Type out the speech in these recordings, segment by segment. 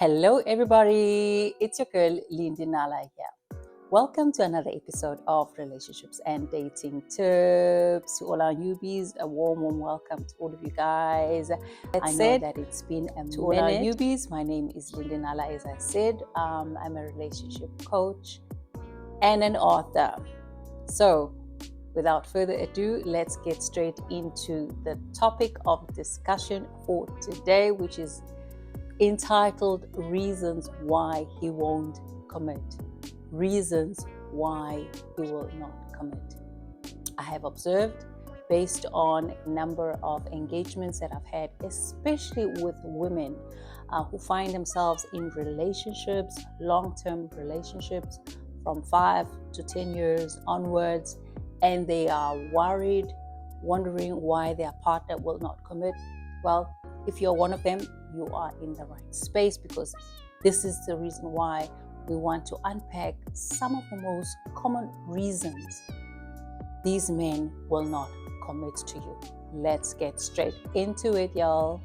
Hello, everybody. It's your girl, Lindy Nala here. Welcome to another episode of Relationships and Dating Tips. To all our newbies, a warm welcome to all of you guys. I know that it's been a minute. All our newbies, my name is Lindy Nala. As I said, I'm a relationship coach and an author. So, without further ado, let's get straight into the topic of discussion for today, which is entitled Reasons Why He Won't Commit. Reasons why he will not commit. I have observed, based on a number of engagements that I've had, especially with women who find themselves in relationships, long-term relationships from 5 to 10 years onwards, and they are worried, wondering why their partner will not commit. Well, if you're one of them, you are in the right space, because this is the reason why we want to unpack some of the most common reasons these men will not commit to you. Let's get straight into it, y'all.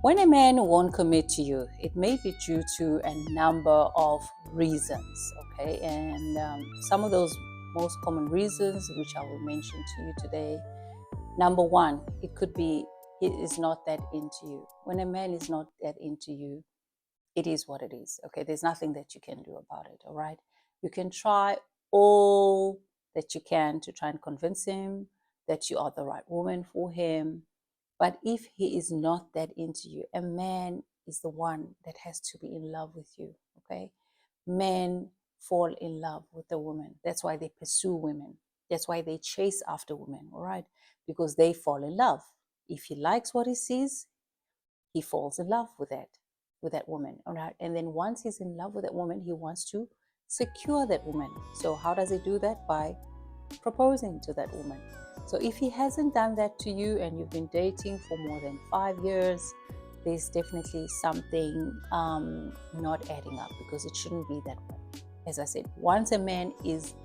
When a man won't commit to you, it may be due to a number of reasons, okay? And some of those most common reasons, which I will mention to you today. Number one, it could be he is not that into you. When a man is not that into you, it is what it is, okay? There's nothing that you can do about it, all right? You can try all that you can to try and convince him that you are the right woman for him. But if he is not that into you, a man is the one that has to be in love with you, okay? Men fall in love with the woman. That's why they pursue women. That's why they chase after women, all right? Because they fall in love. If he likes what he sees, he falls in love with that woman, all right? And then once he's in love with that woman, he wants to secure that woman. So how does he do that? By proposing to that woman. So if he hasn't done that to you and you've been dating for more than 5 years, there's definitely something not adding up, because it shouldn't be that way. As I said, once a man is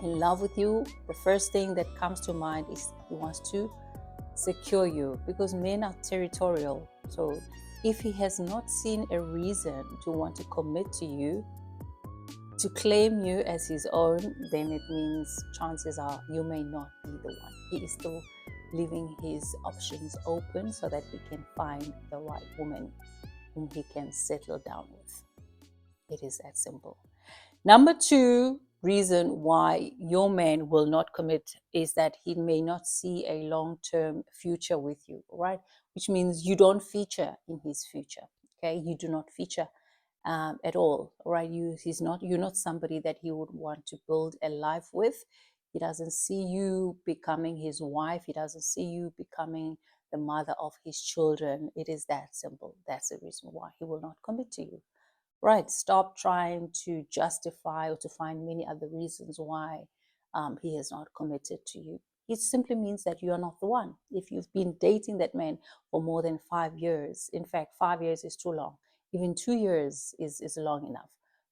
in love with you, the first thing that comes to mind is he wants to secure you, because men are territorial. So if he has not seen a reason to want to commit to you, to claim you as his own, then it means chances are you may not be the one. He is still leaving his options open so that he can find the right woman whom he can settle down with. It is that simple. Number two reason why your man will not commit is that he may not see a long-term future with you, right? Which means you don't feature in his future, okay? You do not feature at all, right? You're not somebody that he would want to build a life with. He doesn't see you becoming his wife. He doesn't see you becoming the mother of his children. It is that simple. That's the reason why he will not commit to you, right? Stop trying to justify or to find many other reasons why he has not committed to you. It simply means that you are not the one. If you've been dating that man for more than 5 years, in fact, 5 years is too long. Even 2 years is long enough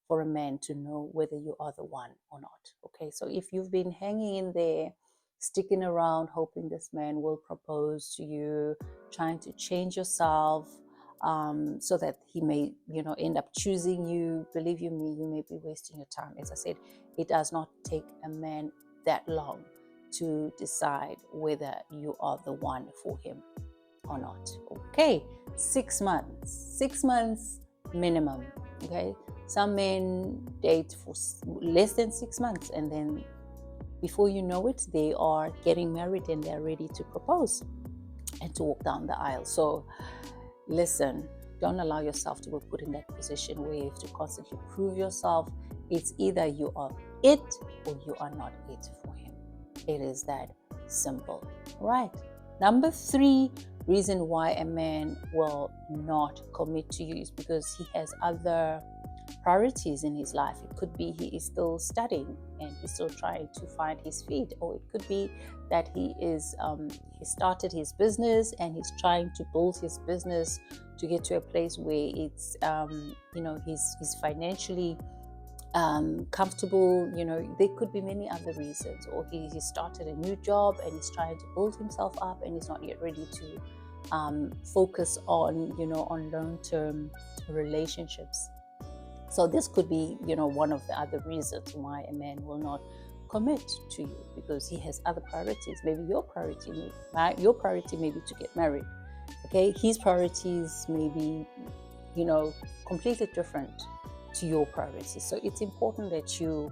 for a man to know whether you are the one or not. Okay, so if you've been hanging in there, sticking around, hoping this man will propose to you, trying to change yourself so that he may, end up choosing you, believe you me, you may be wasting your time. As I said, it does not take a man that long to decide whether you are the one for him or not. Okay, 6 months. 6 months minimum. Okay, some men date for less than 6 months, and then before you know it, they are getting married and they're ready to propose and to walk down the aisle. So listen, don't allow yourself to be put in that position where you have to constantly prove yourself. It's either you are it or you are not it for him. It is that simple, right? Number 3 reason why a man will not commit to you is because he has other priorities in his life. It could be he is still studying and he's still trying to find his feet, or it could be that he started his business and he's trying to build his business to get to a place where it's he's financially comfortable. There could be many other reasons, or he started a new job and he's trying to build himself up and he's not yet ready to focus on on long-term relationships. So this could be one of the other reasons why a man will not commit to you, because he has other priorities. Maybe your priority may be to get married. Okay, his priorities may be completely different to your priorities. So it's important that you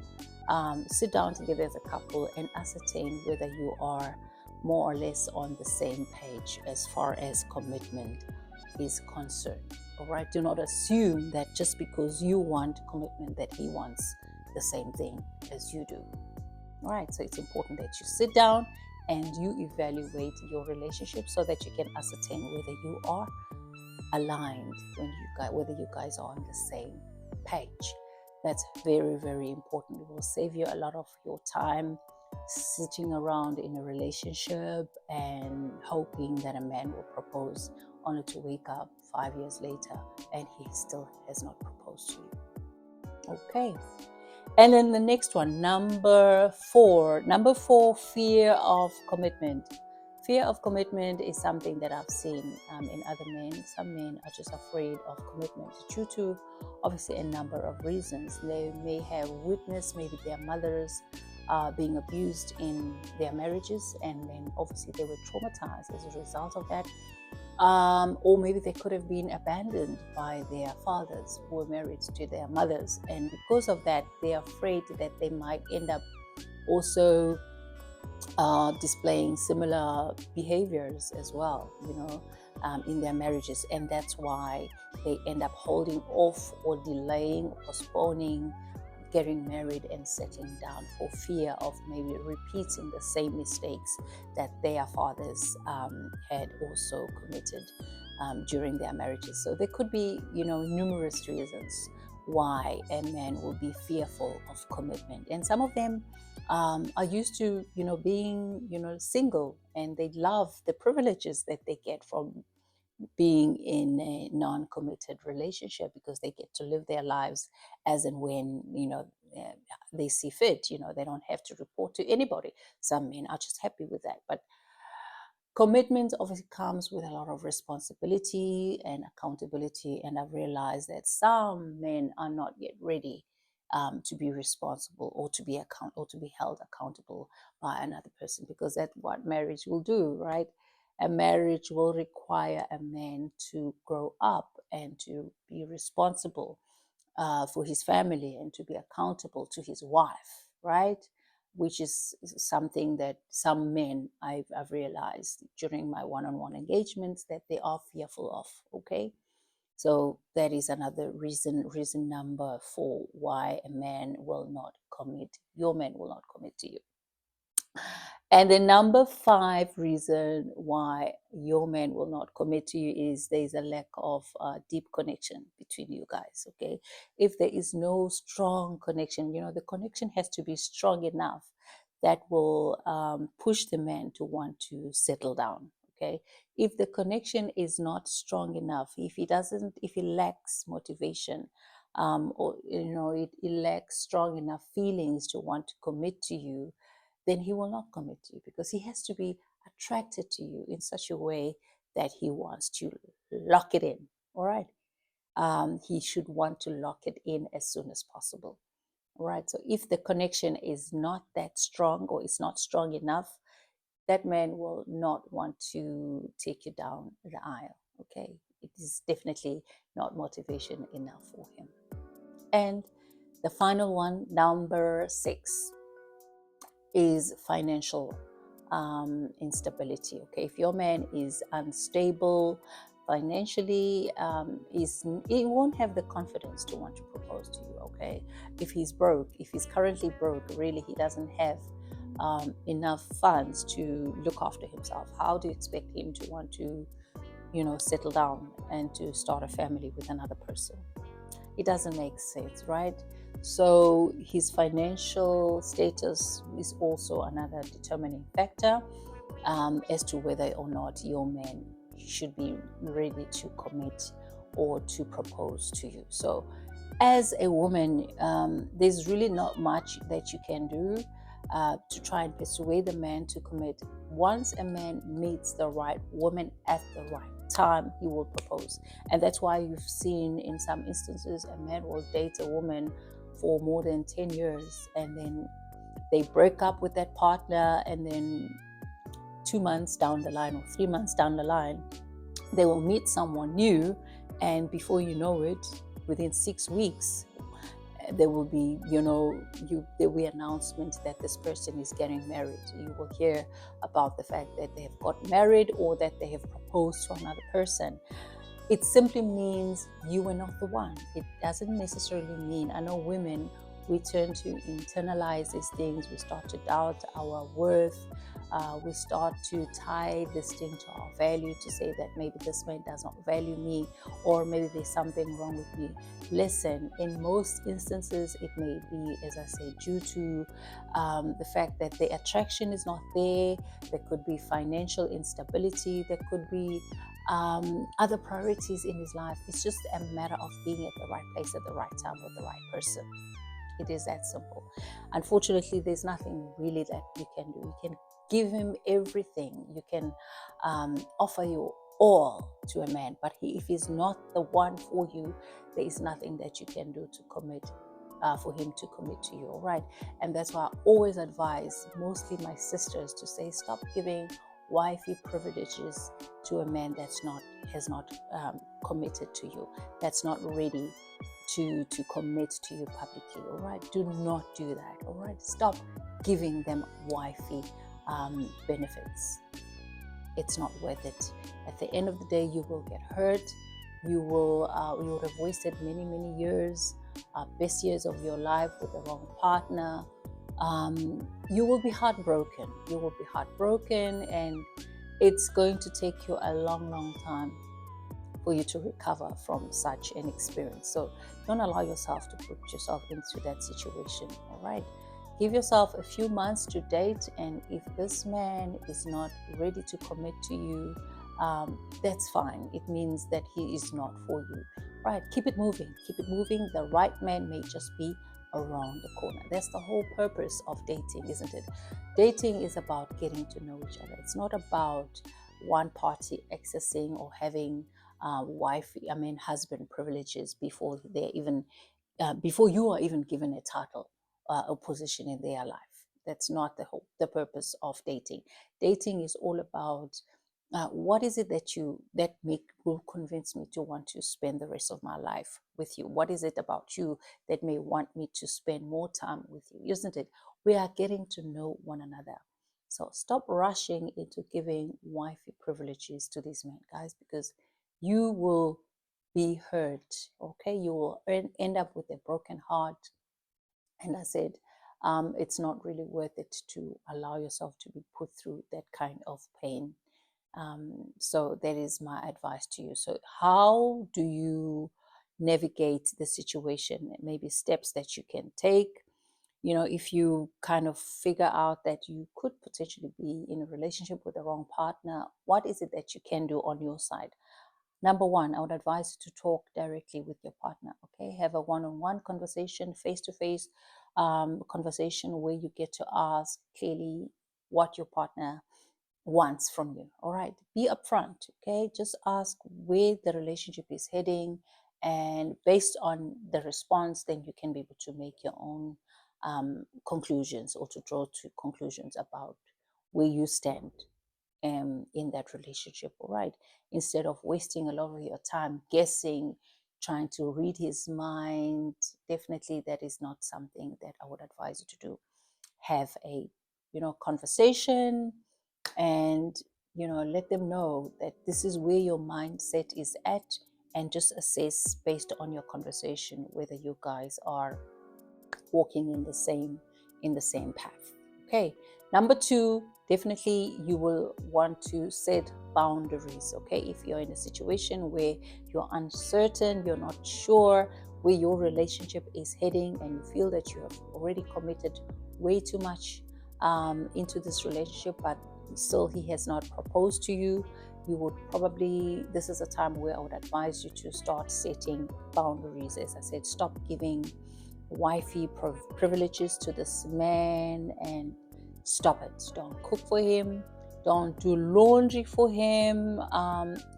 sit down together as a couple and ascertain whether you are more or less on the same page as far as commitment is concerned. All right, do not assume that just because you want commitment that he wants the same thing as you do. All right, so it's important that you sit down and you evaluate your relationship so that you can ascertain whether you are aligned, whether you guys are on the same page. That's very, very important. It will save you a lot of your time sitting around in a relationship and hoping that a man will propose, only to wake up 5 years later and he still has not proposed to you. Okay. And then the next one, number four, fear of commitment. Fear of commitment is something that I've seen in other men. Some men are just afraid of commitment due to obviously a number of reasons. They may have witnessed maybe their mothers being abused in their marriages, and then obviously they were traumatized as a result of that. Or maybe they could have been abandoned by their fathers who were married to their mothers, and because of that they're afraid that they might end up also displaying similar behaviors as well, in their marriages, and that's why they end up holding off or delaying or postponing getting married and settling down for fear of maybe repeating the same mistakes that their fathers had also committed during their marriages. So there could be, numerous reasons why a man will be fearful of commitment, and some of them are used to, being, single, and they love the privileges that they get from being in a non-committed relationship, because they get to live their lives as and when they see fit. They don't have to report to anybody. Some men are just happy with that, but commitment obviously comes with a lot of responsibility and accountability, and I've realized that some men are not yet ready to be responsible or to be held accountable by another person, because that's what marriage will do, right? A marriage will require a man to grow up and to be responsible for his family and to be accountable to his wife, right? Which is something that some men I've realized during my one-on-one engagements that they are fearful of. Okay, so that is another reason number 4 why a man will not commit. Your man will not commit to you. And the number 5 reason why your man will not commit to you is there's a lack of deep connection between you guys. Okay, if there is no strong connection, the connection has to be strong enough that will push the man to want to settle down. Okay, if the connection is not strong enough, if he lacks motivation, or it lacks strong enough feelings to want to commit to you, then he will not commit to you, because he has to be attracted to you in such a way that he wants to lock it in. All right. He should want to lock it in as soon as possible. All right. So if the connection is not that strong, or it's not strong enough, that man will not want to take you down the aisle. Okay. It is definitely not motivation enough for him. And the final one, number 6, is financial instability. Okay, if your man is unstable financially, he won't have the confidence to want to propose to you. Okay, if he's currently broke, really he doesn't have enough funds to look after himself, how do you expect him to want to, settle down and to start a family with another person? It doesn't make sense, right? So his financial status is also another determining factor as to whether or not your man should be ready to commit or to propose to you. So as a woman, there's really not much that you can do to try and persuade the man to commit. Once a man meets the right woman at the right time, he will propose. And that's why you've seen in some instances a man will date a woman for more than 10 years and then they break up with that partner, and then 2 months down the line or 3 months down the line, they will meet someone new, and before you know it, within 6 weeks, there will be, there will be announcement that this person is getting married. You will hear about the fact that they have got married or that they have proposed to another person. It simply means you were not the one. It doesn't necessarily mean, I know women, we turn to internalize these things. We start to doubt our worth. We start to tie this thing to our value, to say that maybe this man does not value me, or maybe there's something wrong with me. Listen, in most instances, it may be, as I say, due to the fact that the attraction is not there. There could be financial instability. There could be other priorities in his life. It's just a matter of being at the right place at the right time with the right person. It is that simple. Unfortunately, there's nothing really that you can do. You can give him everything. You can offer your all to a man, but if he's not the one for you, there is nothing that you can do to commit. For him to commit to you, all right? And that's why I always advise, mostly my sisters, to say stop giving wifey privileges to a man that's not has not committed to you, that's not ready to commit to you publicly, all right? Do not do that, all right? Stop giving them wifey benefits. It's not worth it. At the end of the day, you will get hurt. You would have wasted many years, best years of your life with the wrong partner. You will be heartbroken. You will be heartbroken, and it's going to take you a long time for you to recover from such an experience. So don't allow yourself to put yourself into that situation, all right? Give yourself a few months to date, and if this man is not ready to commit to you, that's fine. It means that he is not for you, right? Keep it moving. Keep it moving. The right man may just be around the corner. That's the whole purpose of dating, isn't it? Dating is about getting to know each other. It's not about one party accessing or having husband privileges before they're even before you are even given a title or position in their life. That's not the purpose of dating. Dating is all about what is it that will convince me to want to spend the rest of my life with you? What is it about you that may want me to spend more time with you? Isn't it? We are getting to know one another. So stop rushing into giving wifey privileges to these men, guys, because you will be hurt. Okay, you will end up with a broken heart. And I said, it's not really worth it to allow yourself to be put through that kind of pain. So that is my advice to you. So how do you navigate the situation? Maybe steps that you can take. If you kind of figure out that you could potentially be in a relationship with the wrong partner, what is it that you can do on your side? Number one, I would advise you to talk directly with your partner, okay? Have a one-on-one conversation, face-to-face conversation where you get to ask clearly what your partner wants from you, all right? Be upfront, okay? Just ask where the relationship is heading, and based on the response, then you can be able to make your own conclusions, or to draw to conclusions about where you stand in that relationship, all right? Instead of wasting a lot of your time guessing, trying to read his mind. Definitely that is not something that I would advise you to do. Have a conversation, and let them know that this is where your mindset is at, and just assess based on your conversation whether you guys are walking in the same path. Okay. Number two, definitely you will want to set boundaries. Okay. If you're in a situation where you're uncertain, you're not sure where your relationship is heading, and you feel that you have already committed way too much into this relationship, but still he has not proposed to you, you would probably, this is a time where I would advise you to start setting boundaries. As I said, stop giving wifey privileges to this man, and stop it. Don't cook for him, don't do laundry for him.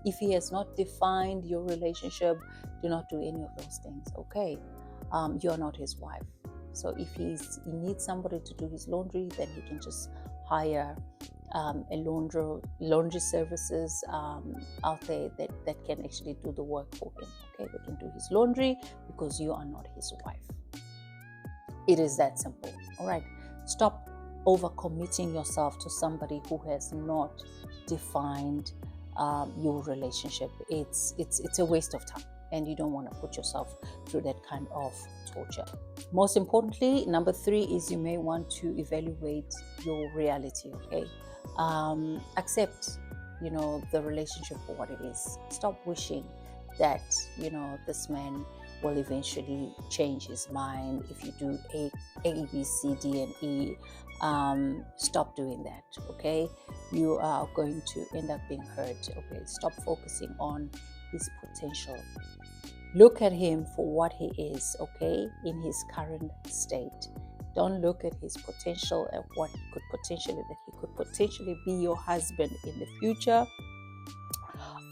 If he has not defined your relationship, do not do any of those things. Okay. You're not his wife, so if he needs somebody to do his laundry, then he can just hire a laundry services out there that can actually do the work for him. Okay, they can do his laundry because you are not his wife. It is that simple. All right. Stop overcommitting yourself to somebody who has not defined your relationship. It's a waste of time, and you don't want to put yourself through that kind of torture. Most importantly, number three is you may want to evaluate your reality. Okay. Accept, the relationship for what it is. Stop wishing that, this man will eventually change his mind if you do A, B, C, D, and E. Stop doing that. Okay. You are going to end up being hurt. Okay. Stop focusing on his potential. Look at him for what he is, okay, in his current state. Don't look at his potential and what he could potentially be your husband in the future.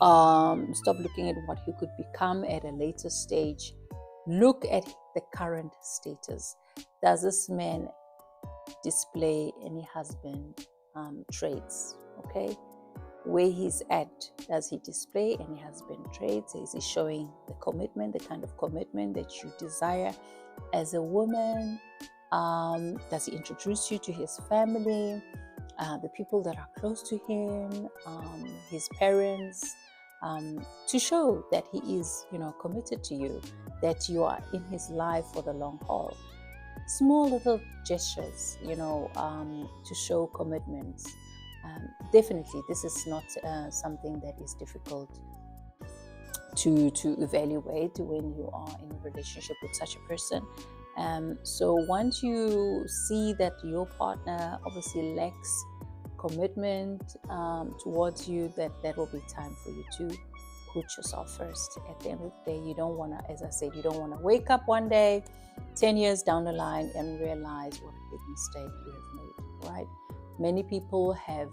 Stop looking at what he could become at a later stage. Look at the current status. Does this man display any husband traits? Okay. Where he's at, does he display any husband traits? Is he showing the commitment, the kind of commitment that you desire as a woman? Does he introduce you to his family, the people that are close to him, his parents, to show that he is, committed to you, that you are in his life for the long haul? Small little gestures, to show commitment. Definitely, this is not something that is difficult to evaluate when you are in a relationship with such a person. So once you see that your partner obviously lacks commitment towards you, that will be time for you to put yourself first. At the end of the day, you don't want to, as I said, you don't want to wake up one day 10 years down the line and realize what a big mistake you have made, right? Many people have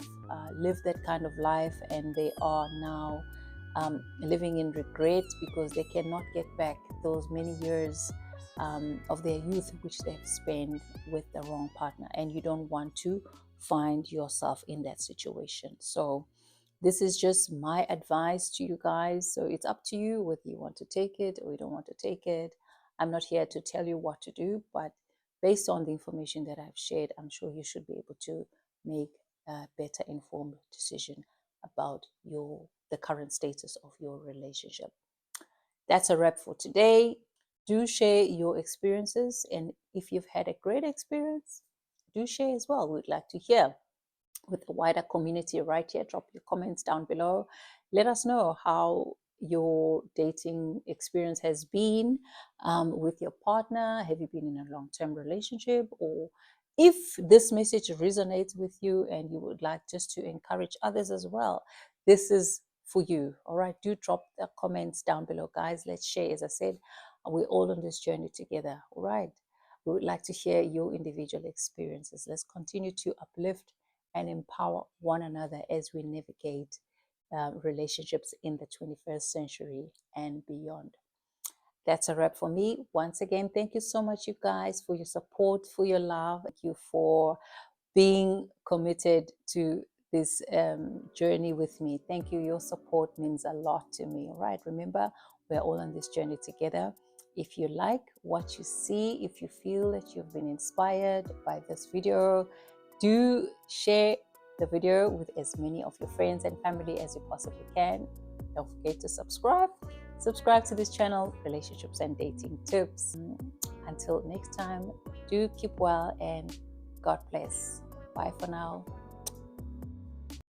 lived that kind of life, and they are now living in regret because they cannot get back those many years of their youth which they've spent with the wrong partner, and you don't want to find yourself in that situation. So this is just my advice to you guys. So it's up to you whether you want to take it or you don't want to take it. I'm not here to tell you what to do, but based on the information that I've shared, I'm sure you should be able to make a better informed decision about the current status of your relationship. That's a wrap for today. Do share your experiences, and if you've had a great experience, do share as well. We'd like to hear with the wider community right here. Drop your comments down below. Let us know how your dating experience has been with your partner. Have you been in a long-term relationship? Or if this message resonates with you and you would like just to encourage others as well, this is for you. All right, do drop the comments down below, guys. Let's share. As I said, we're all on this journey together. All right, we would like to hear your individual experiences. Let's continue to uplift and empower one another as we navigate relationships in the 21st century and beyond. That's a wrap for me. Once again, thank you so much, you guys, for your support, for your love. Thank you for being committed to this journey with me. Thank you. Your support means a lot to me. All right. Remember, we're all on this journey together. If you like what you see, if you feel that you've been inspired by this video, do share the video with as many of your friends and family as you possibly can. Don't forget to subscribe. Subscribe to this channel, Relationships and Dating Tips. Until next time, do keep well and God bless. Bye for now.